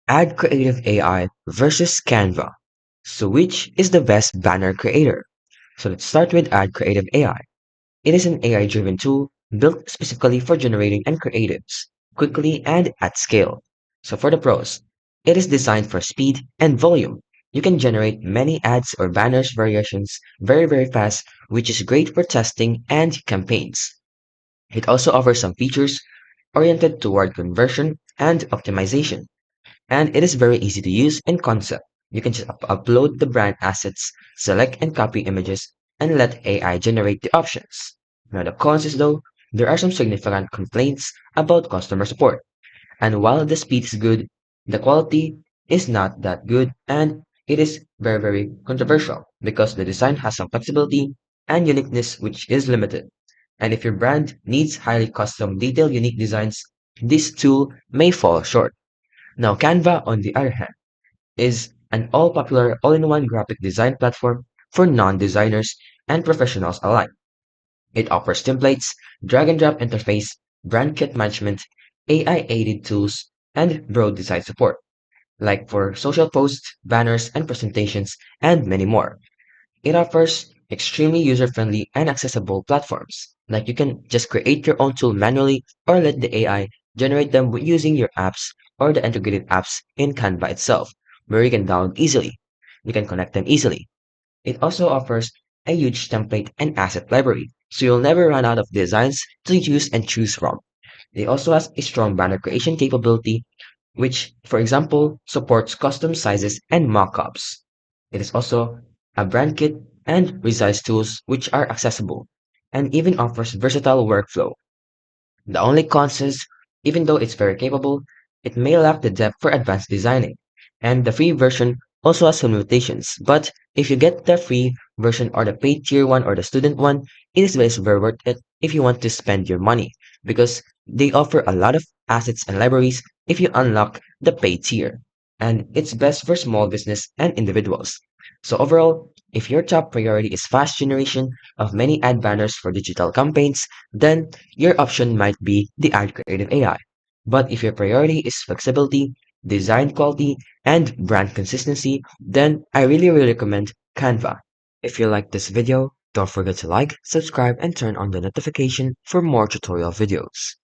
AdCreative AI versus Canva. So which is the best banner creator? So let's start with AdCreative AI. It is an AI-driven tool built specifically for generating and creatives, quickly and at scale. So for the pros, it is designed for speed and volume. You can generate many ads or banners variations very fast, which is great for testing and campaigns. It also offers some features oriented toward conversion and optimization, and it is very easy to use in concept. You can just upload the brand assets, select and copy images, and let AI generate the options. Now the cons is though, there are some significant complaints about customer support. And while the speed is good, the quality is not that good and it is very controversial because the design has some flexibility and uniqueness which is limited. And if your brand needs highly custom detailed unique designs, this tool may fall short. Now Canva on the other hand is an all-popular all-in-one graphic design platform for non-designers and professionals alike. It offers templates, drag-and-drop interface, brand kit management, AI-aided tools, and broad design support, like for social posts, banners, and presentations, and many more. It offers extremely user-friendly and accessible platforms. Like you can just create your own tool manually or let the AI generate them using your apps or the integrated apps in Canva itself, where you can download easily. You can connect them easily. It also offers a huge template and asset library, so you'll never run out of designs to use and choose from. It also has a strong banner creation capability, which, for example, supports custom sizes and mockups. It is also a brand kit and resize tools which are accessible, and even offers versatile workflow. The only cons is, even though it's very capable, it may lack the depth for advanced designing. And the free version also has some limitations, but if you get the free version or the paid tier one or the student one, it is very worth it if you want to spend your money because they offer a lot of assets and libraries if you unlock the paid tier. And it's best for small business and individuals. So overall, if your top priority is fast generation of many ad banners for digital campaigns, then your option might be the AdCreative AI. But if your priority is flexibility, design quality, and brand consistency, then I really recommend Canva. If you like this video, don't forget to like, subscribe, and turn on the notification for more tutorial videos.